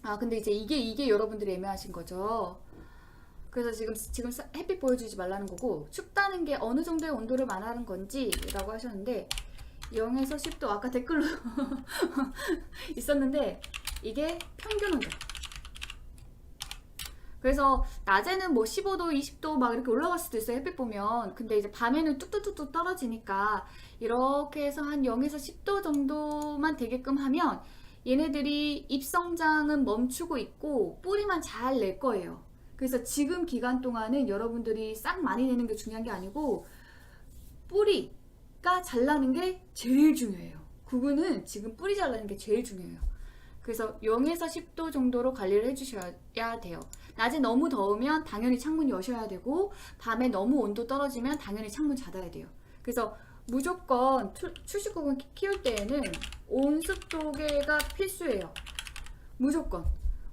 아, 근데 이제 이게 여러분들이 애매하신 거죠. 그래서 지금 햇빛 보여주지 말라는 거고, 춥다는 게 어느 정도의 온도를 말하는 건지 라고 하셨는데, 0에서 10도 아까 댓글로 있었는데, 이게 평균 온도. 그래서 낮에는 뭐 15도, 20도 막 이렇게 올라갈 수도 있어요. 햇빛 보면. 근데 이제 밤에는 뚝뚝뚝뚝 떨어지니까 이렇게 해서 한 0에서 10도 정도만 되게끔 하면 얘네들이 잎성장은 멈추고 있고 뿌리만 잘 낼 거예요. 그래서 지금 기간 동안은 여러분들이 싹 많이 내는 게 중요한 게 아니고 뿌리가 잘 나는 게 제일 중요해요. 구근은 지금 뿌리 잘 나는 게 제일 중요해요. 그래서 0에서 10도 정도로 관리를 해주셔야 돼요. 낮에 너무 더우면 당연히 창문 여셔야 되고, 밤에 너무 온도 떨어지면 당연히 창문 닫아야 돼요. 그래서 무조건 출식국은 키울 때에는 온습도계가 필수예요. 무조건.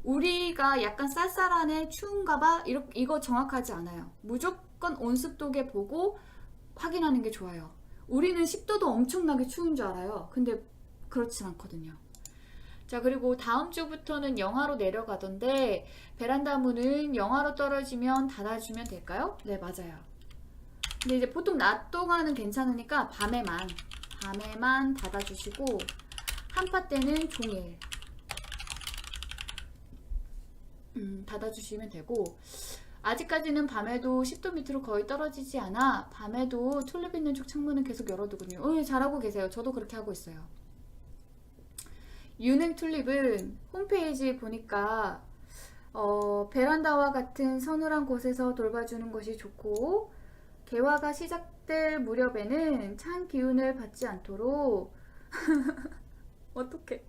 우리가 약간 쌀쌀하네, 추운가 봐, 이거 정확하지 않아요. 무조건 온습도계 보고 확인하는 게 좋아요. 우리는 10도도 엄청나게 추운 줄 알아요. 근데 그렇진 않거든요. 자, 그리고 다음 주부터는 영하로 내려가던데 베란다 문은 영하로 떨어지면 닫아주면 될까요? 네, 맞아요. 근데 이제 보통 낮 동안은 괜찮으니까 밤에만 닫아주시고 한파 때는 종일 닫아주시면 되고, 아직까지는 밤에도 10도 밑으로 거의 떨어지지 않아 밤에도 튤립 있는 쪽 창문은 계속 열어두군요. 잘하고 계세요. 저도 그렇게 하고 있어요. 유능 튤립은 홈페이지 보니까 베란다와 같은 서늘한 곳에서 돌봐주는 것이 좋고, 개화가 시작될 무렵에는 찬 기운을 받지 않도록 어떡해.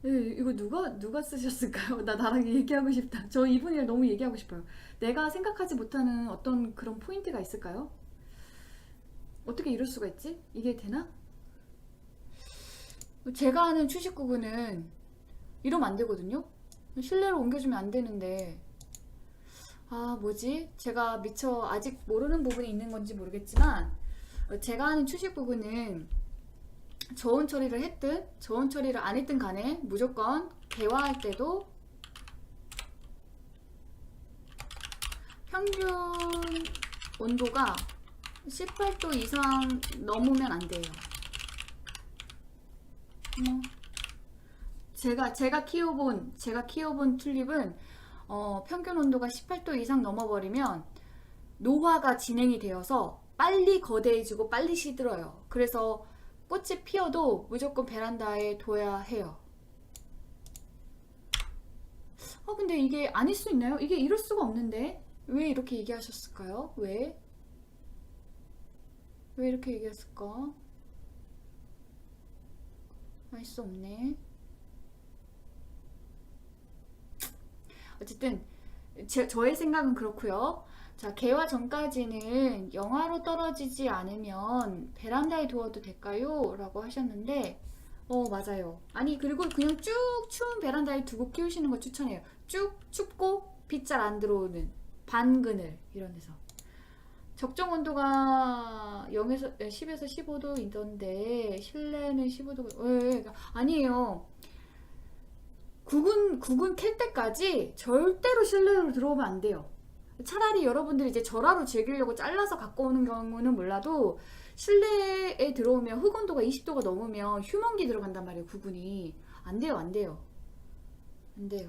이거 누가 쓰셨을까요? 나랑 얘기하고 싶다. 저 이분이랑 너무 얘기하고 싶어요. 내가 생각하지 못하는 어떤 그런 포인트가 있을까요? 어떻게 이럴 수가 있지? 이게 되나? 제가 아는 추식구구는 이러면 안 되거든요? 실내로 옮겨주면 안 되는데, 아, 뭐지? 제가 미처 아직 모르는 부분이 있는 건지 모르겠지만, 제가 아는 추식구구는 저온 처리를 했든 저온 처리를 안 했든 간에 무조건 개화할 때도 평균 온도가 18도 이상 넘으면 안 돼요. 제가 키워본 튤립은 평균 온도가 18도 이상 넘어버리면 노화가 진행이 되어서 빨리 거대해지고 빨리 시들어요. 그래서 꽃이 피어도 무조건 베란다에 둬야 해요. 근데 이게 아닐 수 있나요? 이게 이럴 수가 없는데 왜 이렇게 얘기하셨을까요? 왜 이렇게 얘기했을까? 알 수 없네. 어쨌든 저의 생각은 그렇고요. 자, 개화 전까지는 영하로 떨어지지 않으면 베란다에 두어도 될까요? 라고 하셨는데, 맞아요. 아니, 그리고 그냥 쭉 추운 베란다에 두고 키우시는 거 추천해요. 쭉 춥고 빛 잘 안 들어오는 반그늘 이런 데서. 적정 온도가 10에서 15도이던데 실내는 15도. 아니에요. 국은 캘 때까지 절대로 실내로 들어오면 안 돼요. 차라리 여러분들이 이제 절하로 즐기려고 잘라서 갖고 오는 경우는 몰라도 실내에 들어오면 흙온도가 20도가 넘으면 휴먼기 들어간단 말이에요. 구근이 안 돼요, 안 돼요, 안 돼요.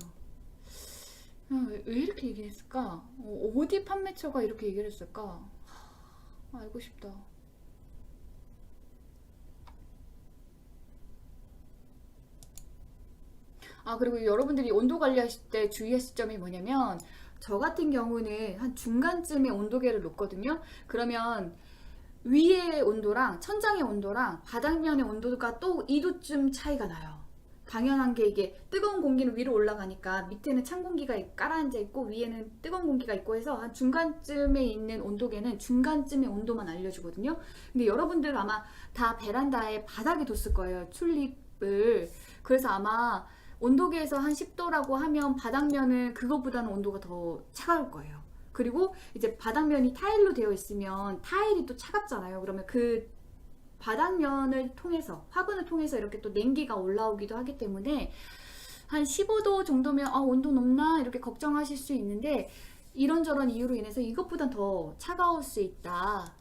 왜 이렇게 얘기했을까? 어디 판매처가 이렇게 얘기를 했을까? 알고 싶다. 아, 그리고 여러분들이 온도 관리하실 때 주의하실 점이 뭐냐면, 저 같은 경우는 한 중간쯤에 온도계를 놓거든요. 그러면 위의 온도랑 천장의 온도랑 바닥면의 온도가 또 2도쯤 차이가 나요. 당연한 게 이게 뜨거운 공기는 위로 올라가니까 밑에는 찬 공기가 깔아앉아 있고 위에는 뜨거운 공기가 있고 해서 한 중간쯤에 있는 온도계는 중간쯤의 온도만 알려주거든요. 근데 여러분들 아마 다 베란다에 바닥에 뒀을 거예요. 튤립을. 그래서 아마 온도계에서 한 10도라고 하면 바닥면은 그것보다는 온도가 더 차가울 거예요. 그리고 이제 바닥면이 타일로 되어 있으면 타일이 또 차갑잖아요. 그러면 그 바닥면을 통해서, 화분을 통해서 이렇게 또 냉기가 올라오기도 하기 때문에 한 15도 정도면 온도 높나 이렇게 걱정하실 수 있는데, 이런저런 이유로 인해서 이것보단 더 차가울 수 있다.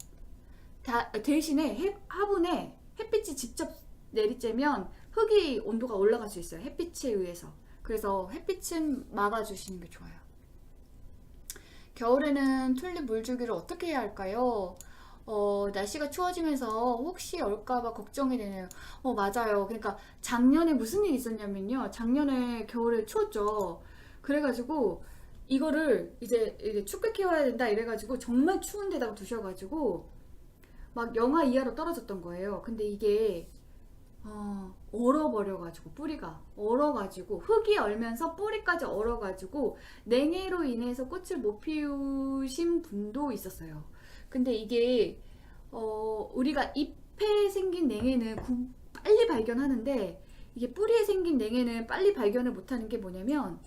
대신에 화분에 햇빛이 직접 내리쬐면 흙이 온도가 올라갈 수 있어요. 햇빛에 의해서. 그래서 햇빛은 막아주시는 게 좋아요. 겨울에는 튤립 물주기를 어떻게 해야 할까요? 날씨가 추워지면서 혹시 얼까봐 걱정이 되네요. 맞아요. 그러니까 작년에 무슨 일이 있었냐면요. 작년에 겨울에 추웠죠. 그래가지고 이거를 이제 춥게 키워야 된다 이래가지고 정말 추운 데다가 두셔가지고 막 영하 이하로 떨어졌던 거예요. 근데 이게 얼어버려가지고, 뿌리가 얼어가지고, 흙이 얼면서 뿌리까지 얼어가지고 냉해로 인해서 꽃을 못 피우신 분도 있었어요. 근데 이게 우리가 잎에 생긴 냉해는 빨리 발견하는데, 이게 뿌리에 생긴 냉해는 빨리 발견을 못하는 게 뭐냐면,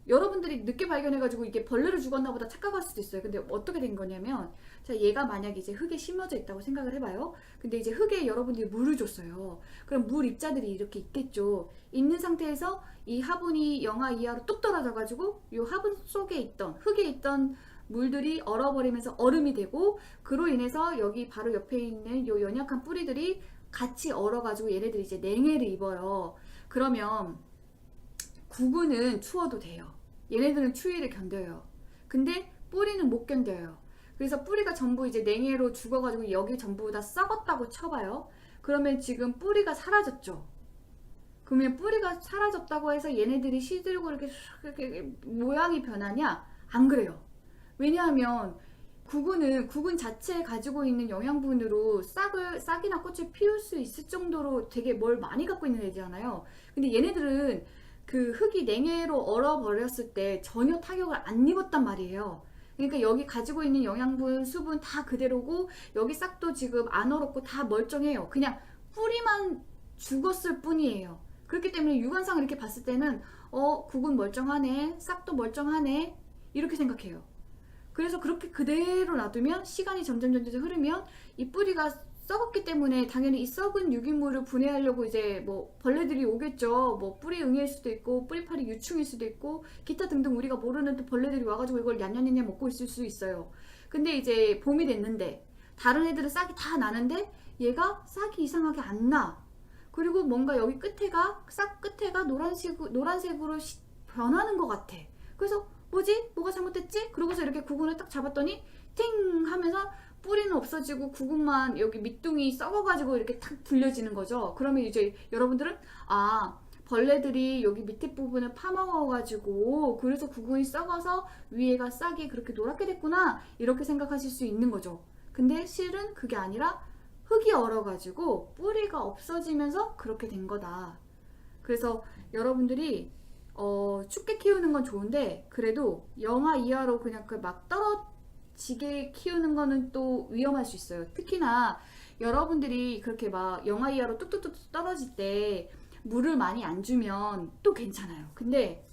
여러분들이 늦게 발견해가지고 이게 벌레를 죽었나 보다 착각할 수도 있어요. 근데 어떻게 된 거냐면, 자, 얘가 만약에 이제 흙에 심어져 있다고 생각을 해봐요. 근데 이제 흙에 여러분들이 물을 줬어요. 그럼 물 입자들이 이렇게 있겠죠. 있는 상태에서 이 화분이 영하 이하로 뚝 떨어져가지고 이 화분 속에 있던, 흙에 있던 물들이 얼어버리면서 얼음이 되고, 그로 인해서 여기 바로 옆에 있는 이 연약한 뿌리들이 같이 얼어가지고 얘네들이 이제 냉해를 입어요. 그러면 구근은 추워도 돼요. 얘네들은 추위를 견뎌요. 근데 뿌리는 못 견뎌요. 그래서 뿌리가 전부 이제 냉해로 죽어가지고 여기 전부 다 썩었다고 쳐봐요. 그러면 지금 뿌리가 사라졌죠. 그러면 뿌리가 사라졌다고 해서 얘네들이 시들고 이렇게 모양이 변하냐? 안 그래요. 왜냐하면 구근 자체에 가지고 있는 영양분으로 싹이나 꽃을 피울 수 있을 정도로 되게 뭘 많이 갖고 있는 애잖아요. 근데 얘네들은 그 흙이 냉해로 얼어버렸을 때 전혀 타격을 안 입었단 말이에요. 그러니까 여기 가지고 있는 영양분, 수분 다 그대로고, 여기 싹도 지금 안 얼었고 다 멀쩡해요. 그냥 뿌리만 죽었을 뿐이에요. 그렇기 때문에 육안상 이렇게 봤을 때는 국은 멀쩡하네, 싹도 멀쩡하네, 이렇게 생각해요. 그래서 그렇게 그대로 놔두면 시간이 점점 흐르면 이 뿌리가 썩었기 때문에 당연히 이 썩은 유기물을 분해하려고 이제 뭐 벌레들이 오겠죠. 뭐 뿌리 응애일 수도 있고, 뿌리파리 유충일 수도 있고, 기타 등등 우리가 모르는 또 벌레들이 와가지고 이걸 냠냠냠냠 먹고 있을 수 있어요. 근데 이제 봄이 됐는데 다른 애들은 싹이 다 나는데 얘가 싹이 이상하게 안 나. 그리고 뭔가 여기 싹 끝에가 노란색으로 변하는 것 같아. 그래서 뭐지? 뭐가 잘못됐지? 그러고서 이렇게 구근을 딱 잡았더니 팅 하면서 뿌리는 없어지고 구근만 여기 밑둥이 썩어가지고 이렇게 탁 불려지는 거죠. 그러면 이제 여러분들은 벌레들이 여기 밑에 부분을 파먹어가지고 그래서 구근이 썩어서 위에가 싹이 그렇게 노랗게 됐구나, 이렇게 생각하실 수 있는 거죠. 근데 실은 그게 아니라 흙이 얼어가지고 뿌리가 없어지면서 그렇게 된 거다. 그래서 여러분들이 춥게 키우는 건 좋은데, 그래도 영하 이하로 그냥 막 떨어지게 키우는 거는 또 위험할 수 있어요. 특히나 여러분들이 그렇게 막 영하 이하로 뚝뚝뚝 떨어질 때 물을 많이 안 주면 또 괜찮아요. 근데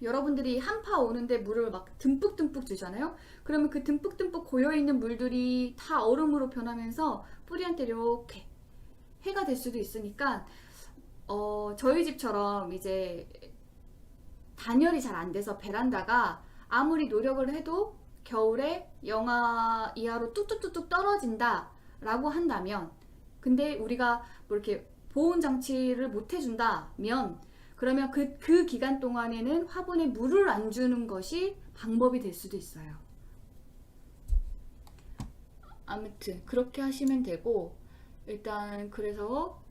여러분들이 한파 오는데 물을 막 듬뿍듬뿍 주잖아요. 그러면 그 듬뿍듬뿍 고여있는 물들이 다 얼음으로 변하면서 뿌리한테 이렇게 해가 될 수도 있으니까, 저희 집처럼 이제 단열이 잘 안 돼서 베란다가 아무리 노력을 해도 겨울에 영하 이하로 뚝뚝뚝뚝 떨어진다 라고 한다면, 근데 우리가 뭐 이렇게 보온 장치를 못 해준다면, 그러면 그 기간 동안에는 화분에 물을 안 주는 것이 방법이 될 수도 있어요. 아무튼 그렇게 하시면 되고, 일단 그래서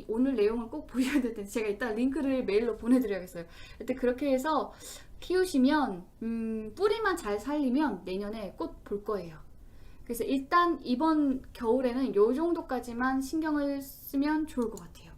오늘 내용을 꼭 보셔야 될 텐데, 제가 이따 링크를 메일로 보내드려야겠어요. 일단 그렇게 해서 키우시면 뿌리만 잘 살리면 내년에 꽃 볼 거예요. 그래서 일단 이번 겨울에는 요 정도까지만 신경을 쓰면 좋을 것 같아요.